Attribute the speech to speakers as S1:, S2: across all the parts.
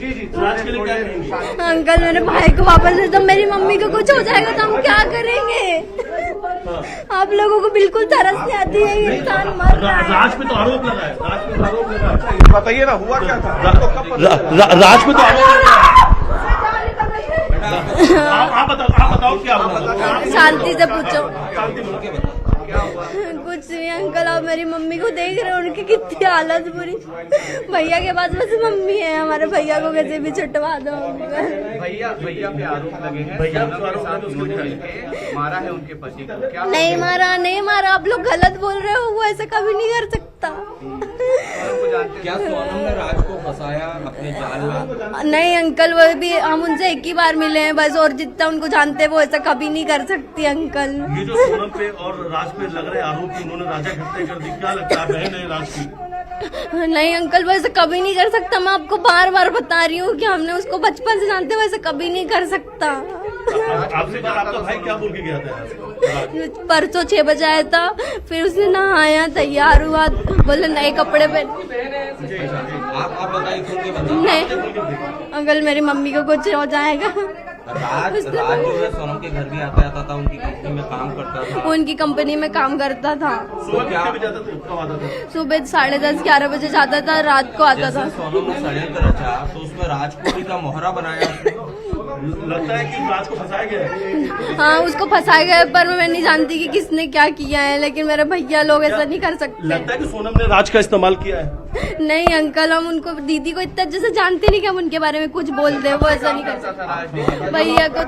S1: राज के लिए क्या करेंगे?
S2: अंकल मेरे भाई को वापस दे दो, मेरी मम्मी को कुछ हो जाएगा तो हम क्या करेंगे? आप लोगों को बिल्कुल तरस नहीं आती है, ये इंसान मर रहा है।
S1: राज पे तो आरोप लगा है, राज पे तो आरोप लगा है।
S3: बताइए ना हुआ क्या था?
S1: राज पे तो आरोप लगा है। आप बताओ क्या हुआ?
S2: शांति से पूछो।
S1: शांति बोल के बताओ।
S2: कुछ नहीं अंकल, आप मेरी मम्मी को देख रहे हो, उनकी कितनी हालत बुरी। भैया के पास बस मम्मी है, हमारे भैया को कैसे भी छुटवा दो।
S3: भैया पे आरोप लगे हैं,
S1: भैया
S3: मारा है उनके पति को, क्या?
S2: नहीं मारा, आप लोग गलत बोल रहे हो, वो ऐसा कभी नहीं कर सकता।
S4: क्या सोनम ने राज को फंसाया अपने जाल में?
S2: नहीं अंकल, वो भी हम उनसे एक ही बार मिले हैं बस, और जितना उनको जानते हैं वो ऐसा कभी नहीं कर सकती अंकल।
S1: ये जो सोनम पे और राज पे लग रहे आरोप कि उन्होंने राजा की हत्या कर दी, क्या लगता है बहन है राज की?
S2: नहीं अंकल, वैसे कभी नहीं कर सकता। मैं आपको बार बार बता रही हूँ कि हमने उसको बचपन से जानते, वैसे कभी नहीं कर सकता।
S1: आपसे बार आपका भाई क्या बोल के गया था?
S2: परसों 6 बजे आया था, फिर उसने नहाया, तैयार हुआ, बोले नए कपड़े पहन।
S4: आप बताइए, खुल के बताइए।
S2: नहीं अंकल, मेरी मम्मी को कुछ हो जाएगा।
S4: राज जो है सोनम के घर भी आता था, उनकी कंपनी में काम करता था।
S2: उनकी कंपनी में काम करता था।
S1: सुबह कितने बजे जाता था, कब आता था?
S2: सुबह 10:30-11 बजे जाता था, रात को आता था।
S4: सोनम ने षड्यंत्र रचा तो उसमें राजकोटी का मोहरा बनाया।
S1: लगता है कि राज को फंसाया गया है।
S2: हाँ, उसको फंसाया गया है, पर मैं नहीं जानती कि किसने क्या किया है, लेकिन मेरे भैया लोग ऐसा नहीं कर सकते।
S1: लगता है कि सोनम ने राज का इस्तेमाल किया है।
S2: नहीं अंकल, हम उनको दीदी को इतना जैसे जानते नहीं कि हम उनके बारे में कुछ बोल दे, वो ऐसा नहीं कर सकते। भैया को,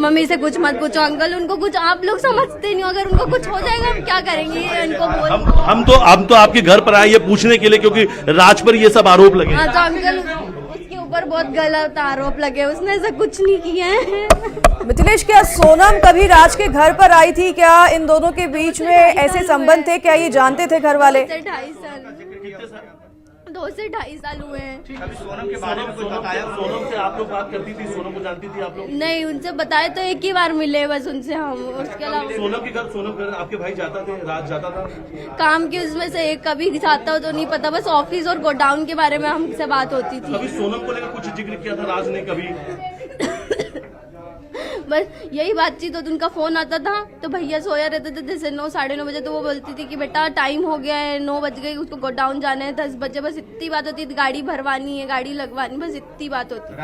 S2: मम्मी से कुछ मत पूछो अंकल, उनको कुछ आप लोग समझते नहीं हो, अगर उनको कुछ हो जाएगा हम क्या करेंगे? इनको बोल
S1: हम तो आपके घर पर आए ये पूछने के लिए, क्योंकि राज पर ये सब आरोप लगे।
S2: हाँ, तो अंकल उसके ऊपर बहुत गलत आरोप लगे, उसने ऐसा कुछ नहीं किया है।
S5: मिथिलेश, क्या सोनम कभी राज के घर पर आई थी? क्या इन दोनों के बीच में ऐसे संबंध थे? क्या ये जानते थे घर वाले?
S2: 2 से 2.5 साल हुए हैं।
S3: सोनम के बारे में कुछ बताया?
S1: सोनम से आप लोग बात करती थी, सोनम को जानती थी आप लोग?
S2: नहीं, उनसे बताए तो एक ही बार मिले बस उनसे हम, उसके अलावा।
S1: सोनम घर आपके भाई जाता थे, राज जाता था?
S2: काम की उसमें से एक कभी जाता हो तो नहीं पता, बस ऑफिस और गोडाउन के बारे में हमसे बात होती थी।
S1: कभी सोनम को लेकर कुछ जिक्र किया था राज ने कभी?
S2: बस यही बातचीत होती, उनका फोन आता था तो भैया सोया रहते थे, जैसे 9 साढ़े 9 बजे, तो वो बोलती थी कि बेटा टाइम हो गया है, 9 बज गए, उसको गोडाउन जाना है 10 बजे, बस इतनी बात होती थी। गाड़ी भरवानी है, गाड़ी लगवानी, बस इतनी बात होती।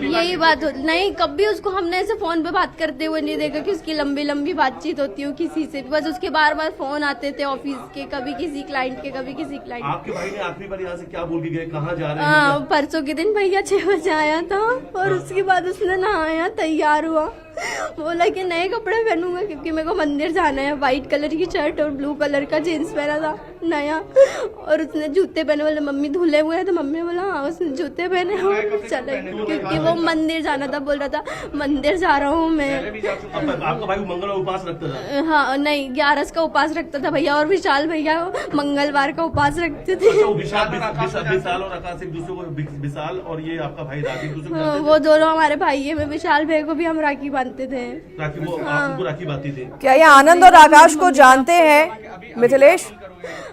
S2: यही बात होती। नहीं, कभी उसको हमने ऐसे फोन पे बात करते हुए नहीं देखा कि उसकी लंबी लंबी बातचीत होती हो किसी से। बस उसके बार बार फोन आते थे ऑफिस के, कभी किसी क्लाइंट के, कभी किसी क्लाइंट।
S1: आपके भाई ने आखिरी बार यहाँ से क्या बोल के गए, कहाँ जा रहे हैं?
S2: हाँ, परसों के दिन भैया 6 बजे आया था, और उसके बाद उसने नहाया, तैयार हुआ, बोला कि नए कपड़े पहनूंगा क्योंकि मेरे को मंदिर जाना है। व्हाइट कलर की शर्ट और ब्लू कलर का जीन्स पहना था नया, और उसने जूते पहने। बोले मम्मी धुले हुए हैं, तो मम्मी बोला हाँ, उसने जूते पहने हो चले, क्योंकि वो मंदिर जाना था। बोल रहा था मंदिर जा रहा हूँ मैं।
S1: आपका भाई मंगलवार उपवास रखता था?
S2: हाँ, नहीं 11 का उपवास रखता था भैया, और विशाल भैया मंगलवार का उपवास रखते थे।
S1: विशाल और आकाश एक दूसरे को, विशाल और ये आपका भाई राखी एक दूसरे को?
S2: वो दोनों हमारे भाई है। मैं विशाल भाई को भी हम राखी बांधते थे।
S1: राखी, वो आपको राखी बांधती थी?
S5: क्या ये आनंद और आकाश को जानते हैं मिथिलेश?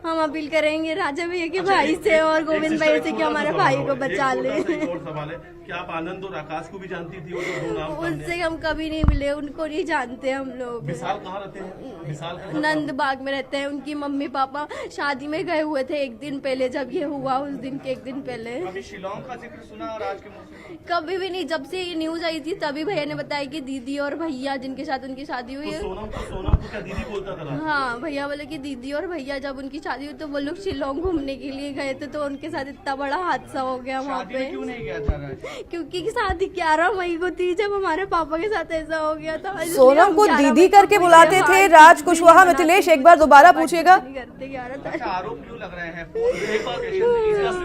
S2: हम अपील करेंगे राजा भैया के भाई से और गोविंद भाई से कि हमारे भाई को बचा ले।
S1: और सवाल है, क्या आप आनंद और आकाश को भी जानती थी? वो जो दो नाम
S2: उससे हम कभी नहीं मिले, उनको नहीं जानते हम लोग।
S1: विशाल कहाँ रहते हैं? विशाल
S2: नंद बाग में रहते हैं। उनकी मम्मी पापा शादी में गए हुए थे एक दिन पहले, जब ये हुआ उस दिन के एक दिन पहले।
S3: कभी शिलोंग का जिक्र सुना राज के मुंह से?
S2: कभी भी नहीं। जब से ये न्यूज आई थी तभी भैया ने बताया कि दीदी और भैया जिनके साथ उनकी शादी हुई है।
S1: सोनम को क्या दीदी बोलता था?
S2: हाँ, भैया बोले कि दीदी और भैया जब उनकी शादी हुई तो वो लोग शिलोंग घूमने के लिए गए थे, तो उनके साथ इतना बड़ा हादसा हो गया वहाँ पे।
S3: क्यों नहीं गया था राज?
S2: क्योंकि शादी 11 मई को थी, जब हमारे पापा के साथ ऐसा हो गया था।
S5: सोनम को दीदी करके बुलाते थे राज कुशवाहा। मिथिलेश, एक बार दोबारा पूछिएगा।
S3: आरोप क्यों लग रहे हैं?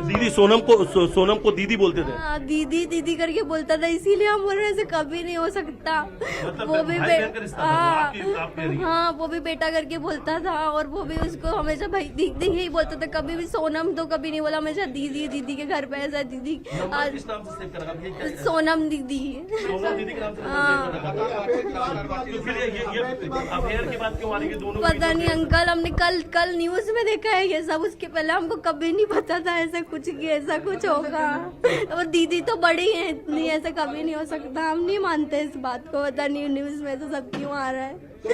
S1: दीदी सोनम को दीदी बोलते थे?
S2: हाँ, दीदी दीदी करके बोलता था, इसीलिए हम बोल रहे ऐसे कभी नहीं हो सकता। वो भी हाँ, वो भी बेटा करके बोलता था, और वो भी उसको हमेशा हमेशा भाई दीदी यही बोलता था, कभी भी सोनम तो कभी नहीं बोला, हमेशा दीदी दीदी के घर पे ऐसा दीदी
S1: नंबर किस नाम से सेव करा? अब ये क्या है?
S2: सोनम दीदी।
S1: सोनम दीदी के नाम से
S2: हाँ।
S1: नंबर सेव करा। तो फिर ये अफेयर की बात क्यों आ रही है दोनों?
S2: पता नहीं अंकल, हमने कल न्यूज में देखा है ये सब, उसके पहले हमको कभी नहीं पता था ऐसा कुछ कि ऐसा कुछ होगा। वो दीदी तो बड़ी है इतनी, ऐसा कभी नहीं हो सकता, हम नहीं मानते इस बात को। पता नहीं न्यूज में तो सब क्यों आ रहा है। तो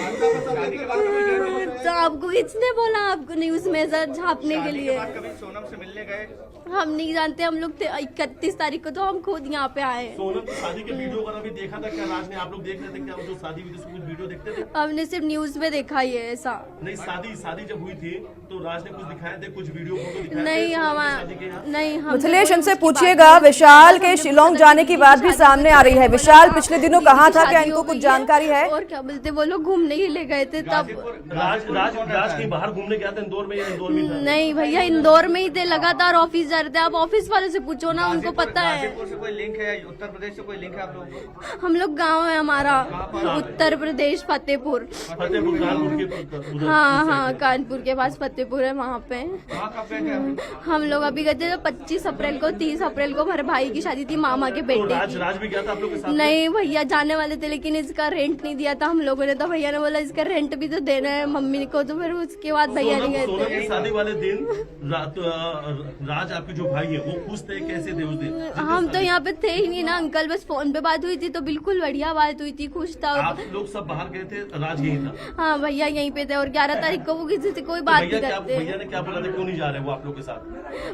S2: आपको किसने बोला आपको न्यूज में सर छापने के लिए?
S3: कभी सोनम से मिलने गए?
S2: हम नहीं जानते, हम लोग 31 तारीख को तो हम खुद यहाँ पे आए।
S1: सोनम की शादी के वीडियो वगैरह भी देखा था क्या राज ने? आप लोग देख रहे थे क्या? वो जो शादी वीडियो कुछ वीडियो देखते थे?
S2: हमने सिर्फ न्यूज में देखा ये ऐसा।
S1: नहीं, शादी जब हुई थी तो राज ने कुछ दिखाए थे, कुछ वीडियो फोटो दिखाए
S2: नहीं
S1: थे शादी के यहाँ?
S2: नहीं हम
S5: मिथिलेश, इनसे पूछिएगा, विशाल के शिलोंग जाने की बात भी सामने आ रही है। विशाल पिछले दिनों कहा था, क्या इनको कुछ जानकारी है?
S2: और क्या बोलते, वो लोग घूमने ही ले गए थे तब।
S1: राज कहीं बाहर घूमने गया था इंदौर में या इंदौर में था?
S2: नहीं भैया, इंदौर में ही थे, लगातार ऑफिस जा रहे थे। आप ऑफिस वाले से पूछो ना, उनको पता है।
S3: गाजीपुर से कोई लिंक है? उत्तर प्रदेश से कोई लिंक है आप लोगों को?
S2: हम लोग गांव है हमारा, उत्तर प्रदेश फतेहपुर।
S1: फतेहपुर कानपुर के उधर।
S2: हाँ, कानपुर के पास फतेहपुर है, वहाँ पे
S3: वहाँ कब गए थे आप?
S2: हम लोग अभी गए थे 25 अप्रैल को। 30 अप्रैल को हमारे भाई की शादी थी, मामा के
S1: तो
S2: बेटे की।
S1: राज भी गया था आप लोग के साथ?
S2: नहीं भैया, जाने वाले थे लेकिन इसका रेंट नहीं दिया था हम लोगों ने, तो भैया ने बोला इसका रेंट भी तो देना है मम्मी को, तो फिर उसके बाद भैया नहीं गए
S1: सोनम
S2: थे।
S1: की शादी वाले दिन राज आपके जो भाई है वो खुश थे? कैसे थे उस दिन?
S2: हम तो यहाँ पे थे ही नहीं ना अंकल, बस फोन पे बात हुई थी तो बिल्कुल बढ़िया बात हुई थी, खुश था।
S1: आप लोग सब बाहर गए थे, राज यही था?
S2: हाँ भैया यहीं पे थे, और 11 तारीख को वो किसी से कोई बात नहीं करते।
S1: भैया ने क्या बोला था, क्यों नहीं जा रहे वो आप लोग के साथ?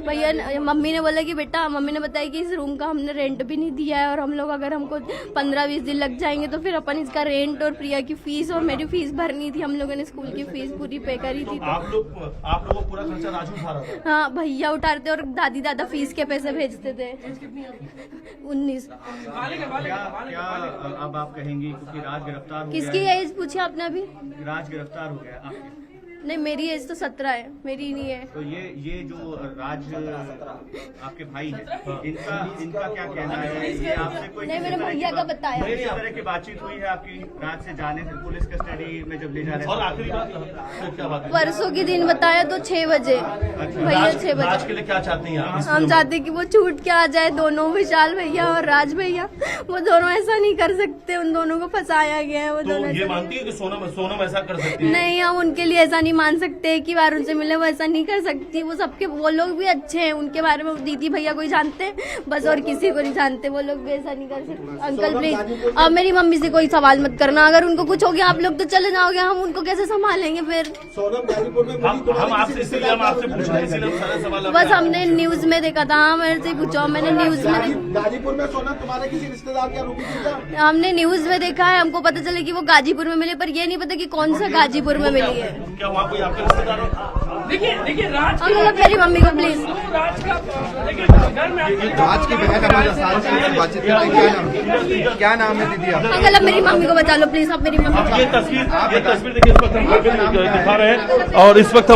S2: भैया मम्मी ने बोला कि बेटा, मम्मी ने बताया कि इस रूम का हमने रेंट भी नहीं दिया है, और हम लोग अगर हमको 15-20 दिन लग जाएंगे तो फिर अपन इसका रेंट और प्रिया की फीस और मेरी फीस भरनी थी, हम लोगों ने स्कूल की फीस पूरी पे करी थी।
S1: तो आप लोग को पूरा खर्चा राजू उठा रहा था?
S2: हाँ भैया उठाते, और दादी दादा फीस के पैसे भेजते थे। 19
S3: क्या अब आप कहेंगी, क्योंकि राज गिरफ्तार हो
S2: किसकी
S3: गया
S2: एज पूछी आपने अभी?
S3: है? राज गिरफ्तार हो गया आपकी।
S2: नहीं, मेरी एज तो 17 है, मेरी नहीं है।
S3: तो ये जो राज आपके भाई हैं, इनका क्या कहना है? ये आपसे कोई
S2: नहीं,
S3: किसी
S2: मेरे
S3: तरह की
S2: भैया का बताया।
S3: नहीं, इस तरह की बातचीत हुई है आपकी राज से जाने से पुलिस कस्टडी में जब ले जा रहे
S1: और
S3: थे?
S1: आखिरी बात क्या बात है?
S2: परसों के दिन बताया तो 6 बजे भैया, 6
S1: राज
S2: बजे।
S1: के लिए क्या चाहते हैं आप?
S2: हम चाहते कि वो छूट के आ जाए दोनों, विशाल भैया और राज भैया। वो दोनों ऐसा नहीं कर सकते, उन दोनों को फंसाया गया है। वो
S1: तो
S2: दोनों
S1: ये
S2: ऐसा
S1: मानती है कि सोनम ऐसा कर सकती है?
S2: नहीं, हम उनके लिए ऐसा नहीं मान सकते। एक ही बार उनसे मिले, वो ऐसा नहीं कर सकती। वो सबके, वो लोग भी अच्छे हैं, उनके बारे में दीदी भैया कोई जानते हैं बस, और किसी को नहीं जानते। वो लोग भी ऐसा नहीं कर सकते। अंकल प्लीज, अब मेरी मम्मी से कोई सवाल मत करना, अगर उनको कुछ हो गया आप लोग तो चले जाओगे, हम उनको कैसे संभालेंगे फिर?
S1: हम आपसे इसीलिए हम आपसे पूछ रहे हैं, इसीलिए हम सारे सवाल
S2: बस हमने न्यूज में देखा था। हाँ, मेरे से पूछो, मैंने न्यूज में,
S6: गाजीपुर में सोनम तुम्हारे किसी रिश्तेदार के आरोपी थी?
S2: हमने न्यूज में देखा है, हमको पता चले कि वो गाजीपुर में मिले, पर ये नहीं पता कि कौन सा गाजीपुर में मिली है।
S1: क्या वहाँ कोई आपके रिश्तेदार हो?
S7: देखिए राज
S2: अंकल मेरी मम्मी को प्लीज।
S7: राज का देखिए घर में
S6: आज की बहन हमारे साथ से बातचीत करें। क्या नाम है दीदी आप?
S2: अंकल अब मेरी मम्मी को बचा लो प्लीज, अब मेरी मम्मी को।
S1: ये तस्वीर देखिए, इस वक्त हम दिखा रहे हैं, और इस वक्त